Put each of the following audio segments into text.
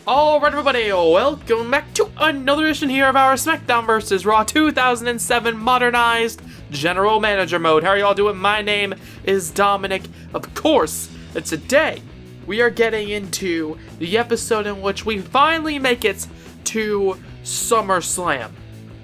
Alright everybody, welcome back to another edition here of our SmackDown vs. Raw 2007 Modernized General Manager Mode. How are y'all doing? My name is Dominic, of course, and today we are getting into the episode in which we finally make it to Summerslam.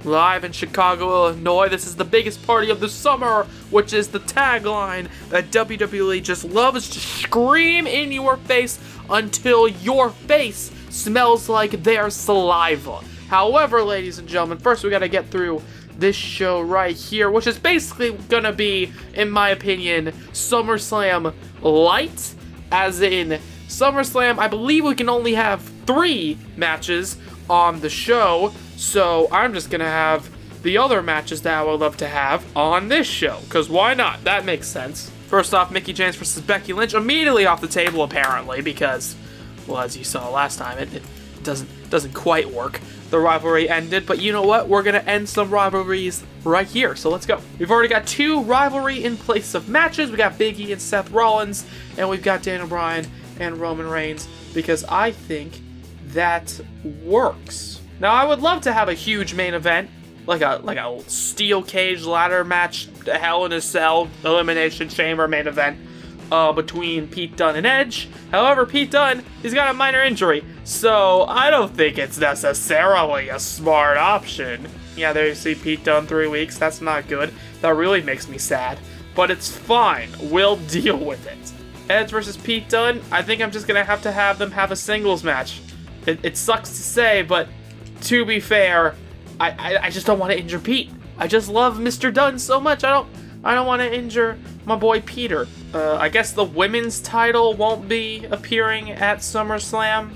Live in Chicago, Illinois, this is the biggest party of the summer, which is the tagline that WWE just loves to scream in your face until your face smells like their saliva. However, ladies and gentlemen, first we gotta get through this show right here, which is basically gonna be, in my opinion, SummerSlam light, as in SummerSlam, I believe we can only have 3 matches on the show, so I'm just gonna have the other matches that I would love to have on this show, because why not? That makes sense. First off, Mickie James versus Becky Lynch, immediately off the table apparently, because, well, as you saw last time, it doesn't quite work. The rivalry ended, but you know what? We're gonna end some rivalries right here, so let's go. We've already got 2 rivalry in place of matches. We got Big E and Seth Rollins, and we've got Daniel Bryan and Roman Reigns, because I think that works. Now, I would love to have a huge main event, like a steel cage ladder match, Hell in a Cell, Elimination Chamber main event, between Pete Dunne and Edge. However, Pete Dunne, he's got a minor injury, so I don't think it's necessarily a smart option. Yeah, there you see Pete Dunne 3 weeks. That's not good. That really makes me sad, but it's fine. We'll deal with it. Edge versus Pete Dunne, I think I'm just gonna have them have a singles match. It sucks to say, but to be fair, I just don't want to injure Pete. I just love Mr. Dunne so much. I don't want to injure my boy Peter. I guess the women's title won't be appearing at SummerSlam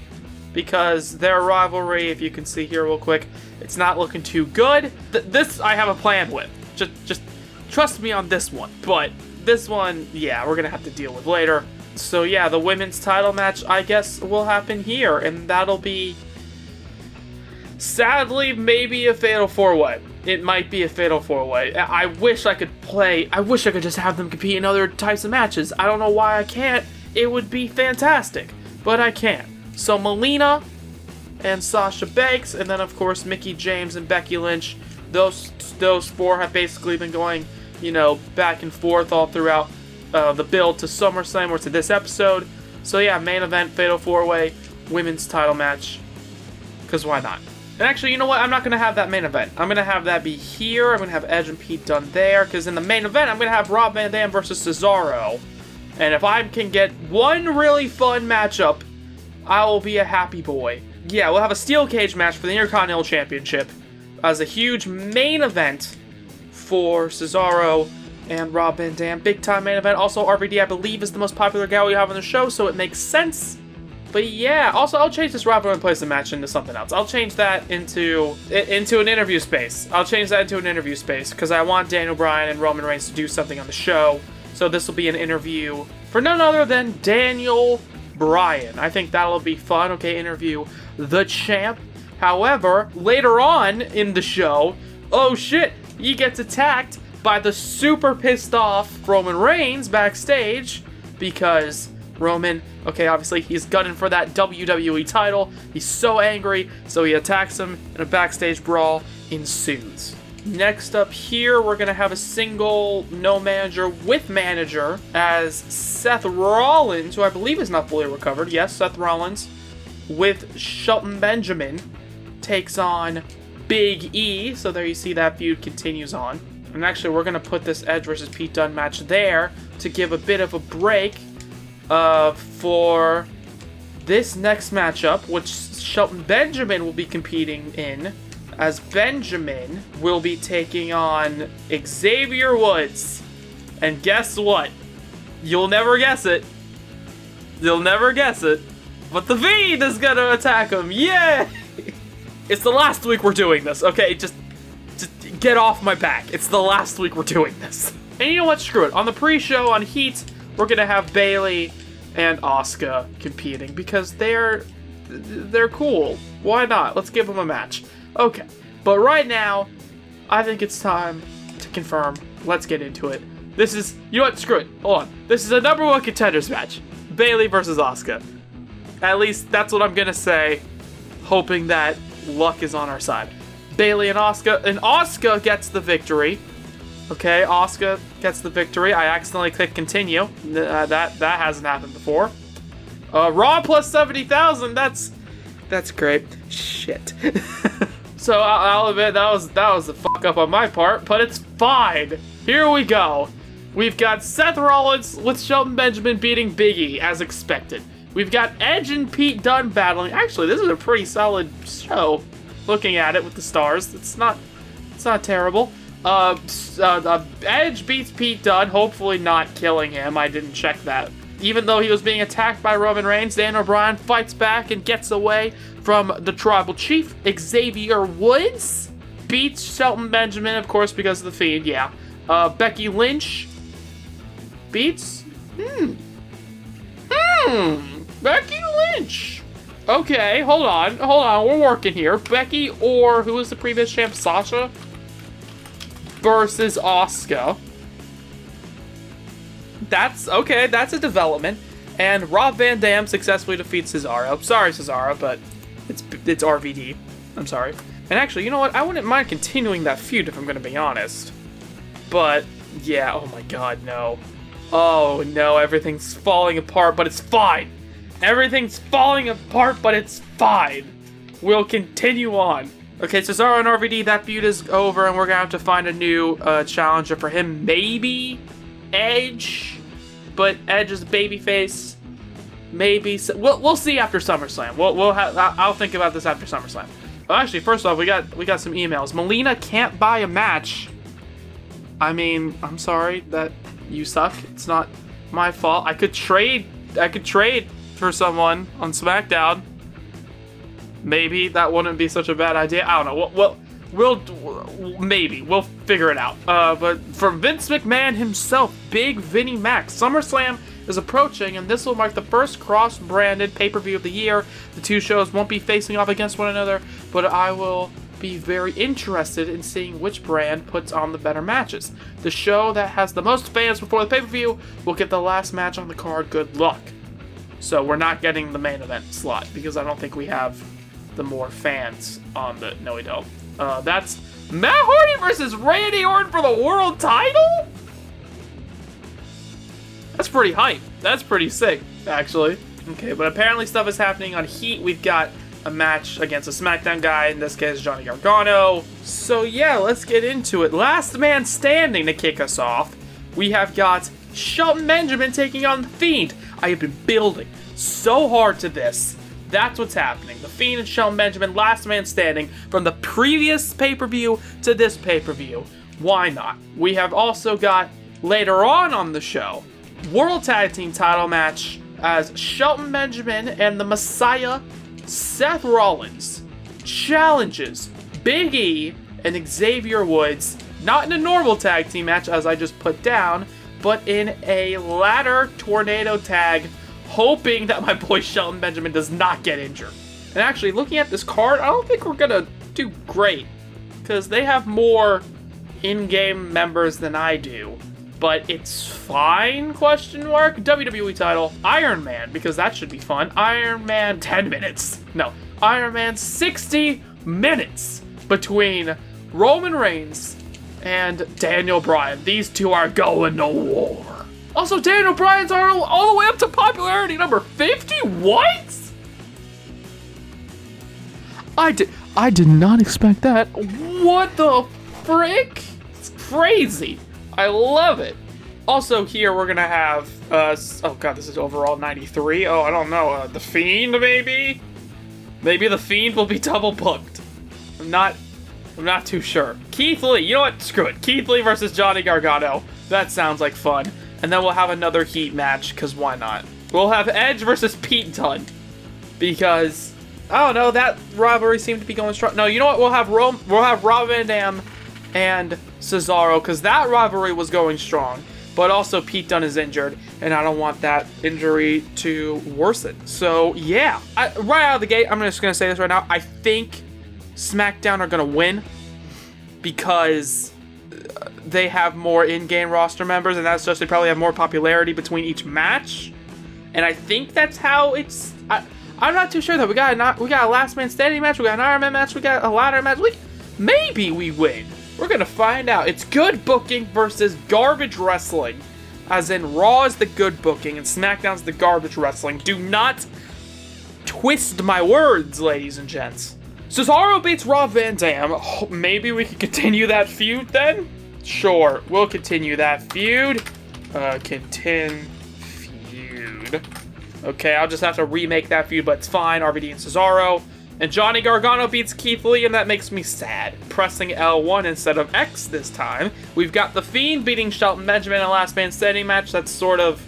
because their rivalry, if you can see here real quick, it's not looking too good. This I have a plan with. Just trust me on this one. But this one, yeah, we're gonna have to deal with later. So yeah, the women's title match, I guess, will happen here, and that'll be, sadly, maybe a Fatal 4-Way. It might be a Fatal 4-Way. I wish I could just have them compete in other types of matches. I don't know why I can't. It would be fantastic, but I can't. So Melina and Sasha Banks, and then of course Mickie James and Becky Lynch. Those 4 have basically been going, back and forth all throughout the build to SummerSlam or to this episode. So yeah, main event, Fatal 4-Way, women's title match. Because why not? And actually, you know what? I'm not going to have that main event. I'm going to have that be here. I'm going to have Edge and Pete Dunne there. Because in the main event, I'm going to have Rob Van Dam versus Cesaro. And if I can get one really fun matchup, I will be a happy boy. Yeah, we'll have a steel cage match for the Intercontinental Championship as a huge main event for Cesaro and Rob Van Dam. Big time main event. Also, RVD, I believe, is the most popular guy we have on the show, so it makes sense. But yeah, also I'll change this rivalry and place the match into something else. I'll change that into an interview space. Because I want Daniel Bryan and Roman Reigns to do something on the show. So this will be an interview for none other than Daniel Bryan. I think that'll be fun. Okay, interview the champ. However, later on in the show, oh shit, he gets attacked by the super pissed off Roman Reigns backstage because Roman, okay, obviously he's gunning for that WWE title. He's so angry, so he attacks him, and a backstage brawl ensues. Next up here, we're going to have a single no manager with manager as Seth Rollins, who I believe is not fully recovered. Yes, Seth Rollins with Shelton Benjamin takes on Big E. So there you see that feud continues on. And actually, we're going to put this Edge versus Pete Dunne match there to give a bit of a break for this next matchup, which Shelton Benjamin will be competing in, as Benjamin will be taking on Xavier Woods. And guess what? You'll never guess it. But the Fiend is gonna attack him. Yay! It's the last week we're doing this, okay? Just get off my back. It's the last week we're doing this. And you know what? Screw it. On the pre-show on Heat, we're gonna have Bayley and Asuka competing because they're cool. Why not? Let's give them a match. Okay, but right now, I think it's time to confirm. Let's get into it. This is, you know what? Screw it. Hold on. This is a #1 contenders match. Bayley versus Asuka. At least that's what I'm gonna say. hoping that luck is on our side. Bayley and Asuka gets the victory. Okay, Asuka gets the victory. I accidentally clicked continue. That hasn't happened before. Raw plus 70,000. That's great. Shit. So I'll admit that was a fuck up on my part, but it's fine. Here we go. We've got Seth Rollins with Shelton Benjamin beating Big E as expected. We've got Edge and Pete Dunne battling. Actually, this is a pretty solid show. Looking at it with the stars, it's not terrible. Edge beats Pete Dunne, hopefully not killing him. I didn't check that. Even though he was being attacked by Roman Reigns, Daniel Bryan fights back and gets away from the Tribal Chief. Xavier Woods beats Shelton Benjamin, of course, because of the Fiend, yeah. Becky Lynch beats... Becky Lynch! Okay, hold on, we're working here. Becky or, who was the previous champ, Sasha? Versus Asuka. That's a development. And Rob Van Dam successfully defeats Cesaro. Sorry, Cesaro, but it's RVD. I'm sorry. And actually, you know what? I wouldn't mind continuing that feud if I'm going to be honest. But, yeah, oh my god, no. Oh no, everything's falling apart, but it's fine. Everything's falling apart, but it's fine. We'll continue on. Okay, Cesaro and RVD, that feud is over, and we're going to have to find a new challenger for him. Maybe Edge, but Edge is a babyface. Maybe we'll see after SummerSlam. I'll think about this after SummerSlam. Well, actually, first off, we got some emails. Melina can't buy a match. I mean, I'm sorry that you suck. It's not my fault. I could trade for someone on SmackDown. Maybe that wouldn't be such a bad idea. I don't know. We'll figure it out. But from Vince McMahon himself, Big Vinnie Mac, SummerSlam is approaching, and this will mark the first cross-branded pay-per-view of the year. The two shows won't be facing off against one another, but I will be very interested in seeing which brand puts on the better matches. The show that has the most fans before the pay-per-view will get the last match on the card. Good luck. So we're not getting the main event slot because I don't think we have the more fans on the... No, we don't. That's Matt Hardy versus Randy Orton for the world title? That's pretty hype. That's pretty sick, actually. Okay, but apparently stuff is happening on Heat. We've got a match against a SmackDown guy, in this case, Johnny Gargano. So yeah, let's get into it. Last man standing to kick us off. We have got Shelton Benjamin taking on The Fiend. I have been building so hard to this. That's what's happening. The Fiend and Shelton Benjamin, last man standing from the previous pay-per-view to this pay-per-view. Why not? We have also got, later on the show, World Tag Team title match as Shelton Benjamin and the Messiah, Seth Rollins, challenges Big E and Xavier Woods, not in a normal tag team match as I just put down, but in a ladder tornado tag, hoping that my boy Shelton Benjamin does not get injured. And actually, looking at this card, I don't think we're gonna do great, because they have more in-game members than I do. But it's fine, question mark? WWE title, Iron Man, because that should be fun. Iron Man 10 minutes. No, Iron Man 60 minutes between Roman Reigns and Daniel Bryan. These two are going to war. Also, Daniel Bryan's all the way up to popularity number 50? What? I did not expect that. What the frick? It's crazy. I love it. Also here we're gonna have, oh god, this is overall 93. Oh, I don't know, The Fiend maybe? Maybe The Fiend will be double booked. I'm not too sure. Keith Lee, you know what, screw it. Keith Lee versus Johnny Gargano. That sounds like fun. And then we'll have another Heat match, cause why not? We'll have Edge versus Pete Dunne. Because, I don't know, that rivalry seemed to be going strong. No, you know what, we'll have Rob Van Dam and Cesaro, because that rivalry was going strong. But also Pete Dunne is injured, and I don't want that injury to worsen. So yeah, right out of the gate, I'm just going to say this right now. I think SmackDown are going to win because they have more in-game roster members, and that's just they probably have more popularity between each match. And I think that's how it's... I'm not too sure though. We got a last man standing match. We got an Iron Man match. We got a ladder match. Maybe we win. We're gonna find out. It's good booking versus garbage wrestling. As in, Raw is the good booking and SmackDown's the garbage wrestling. Do not twist my words, ladies and gents. Cesaro beats Rob Van Dam. Oh, maybe we can continue that feud then? Sure, we'll continue that feud. Okay, I'll just have to remake that feud, but it's fine. RVD and Cesaro. And Johnny Gargano beats Keith Lee, and that makes me sad. Pressing L1 instead of X this time. We've got The Fiend beating Shelton Benjamin in a last man standing match. That's sort of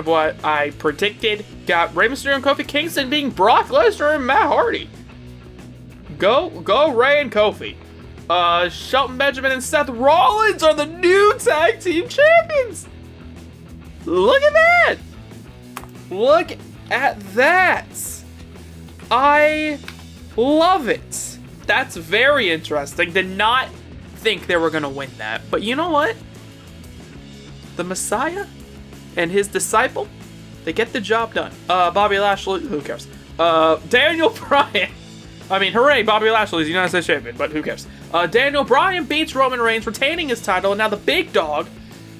what I predicted. Got Rey Mysterio and Kofi Kingston beating Brock Lesnar and Matt Hardy. Go Rey and Kofi. Shelton Benjamin and Seth Rollins are the new tag team champions. Look at that. Look at that. I love it. That's very interesting. Did not think they were going to win that. But you know what? The Messiah and his disciple, they get the job done. Bobby Lashley, who cares? Daniel Bryan. I mean, hooray, Bobby Lashley's United States champion, but who cares? Daniel Bryan beats Roman Reigns, retaining his title, and now the big dog,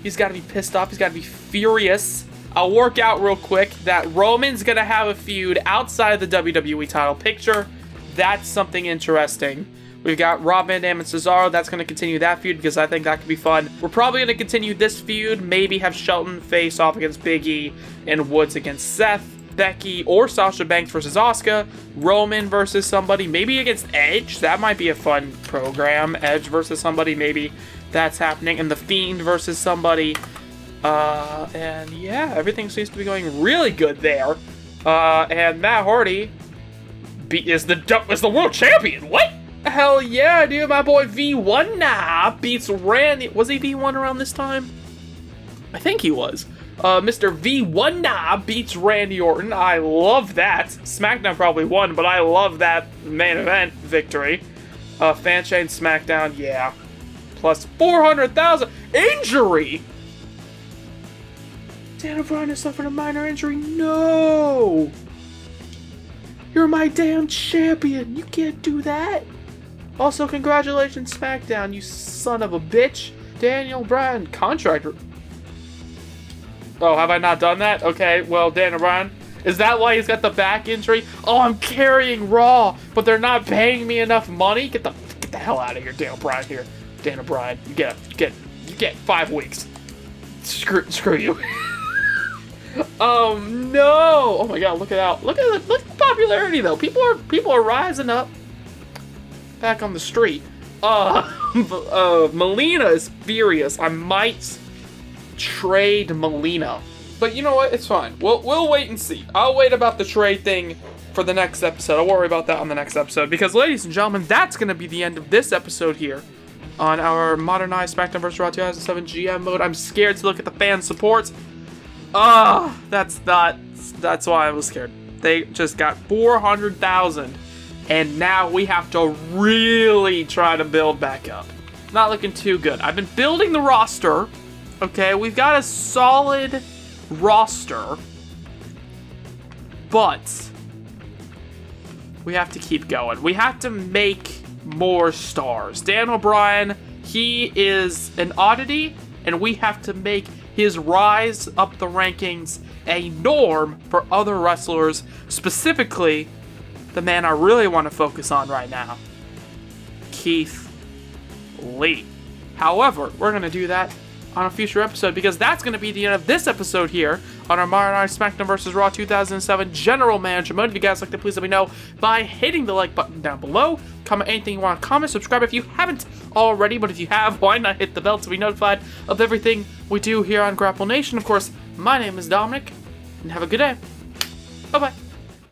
he's got to be pissed off. He's got to be furious. I'll work out real quick that Roman's going to have a feud outside of the WWE title picture. That's something interesting. We've got Rob Van Dam and Cesaro. That's going to continue that feud because I think that could be fun. We're probably going to continue this feud. Maybe have Shelton face off against Big E and Woods against Seth. Becky or Sasha Banks versus Asuka. Roman versus somebody. Maybe against Edge. That might be a fun program. Edge versus somebody. Maybe that's happening. And The Fiend versus somebody. And yeah, everything seems to be going really good there. And Matt Hardy is the world champion. What? Hell yeah, dude. My boy V1 beats Randy. Was he V1 around this time? I think he was. Mr. V1 beats Randy Orton. I love that. SmackDown probably won, but I love that main event victory. Fan chain SmackDown, yeah. Plus 400,000. Injury! Daniel Bryan has suffered a minor injury. No! You're my damn champion. You can't do that. Also, congratulations, SmackDown, you son of a bitch. Daniel Bryan, contractor. Oh, have I not done that? Okay, well, Daniel Bryan. Is that why he's got the back injury? Oh, I'm carrying Raw, but they're not paying me enough money? Get the hell out of here, Daniel Bryan here. Daniel Bryan, you get 5 weeks. Screw you. Oh no! Oh my god, look at the popularity though. People are rising up. Back on the street. Melina is furious. I might trade Melina. But you know what? It's fine. We'll wait and see. I'll wait about the trade thing for the next episode. I'll worry about that on the next episode. Because, ladies and gentlemen, that's going to be the end of this episode here on our modernized SmackDown vs. Raw 2007 GM mode. I'm scared to look at the fan support. That's why I was scared. They just got 400,000. And now we have to really try to build back up. Not looking too good. I've been building the roster. Okay, we've got a solid roster. But we have to keep going. We have to make more stars. Dan O'Brien, he is an oddity, and we have to make his rise up the rankings a norm for other wrestlers, specifically the man I really want to focus on right now, Keith Lee. However, we're going to do that on a future episode because that's going to be the end of this episode here on our modernized SmackDown vs. Raw 2007 General Manager mode. If you guys like to, please let me know by hitting the like button down below. Comment anything you want to comment. Subscribe if you haven't already, but if you have, why not hit the bell to be notified of everything we do here on Grapple Nation. Of course, my name is Dominic, and have a good day. Bye-bye.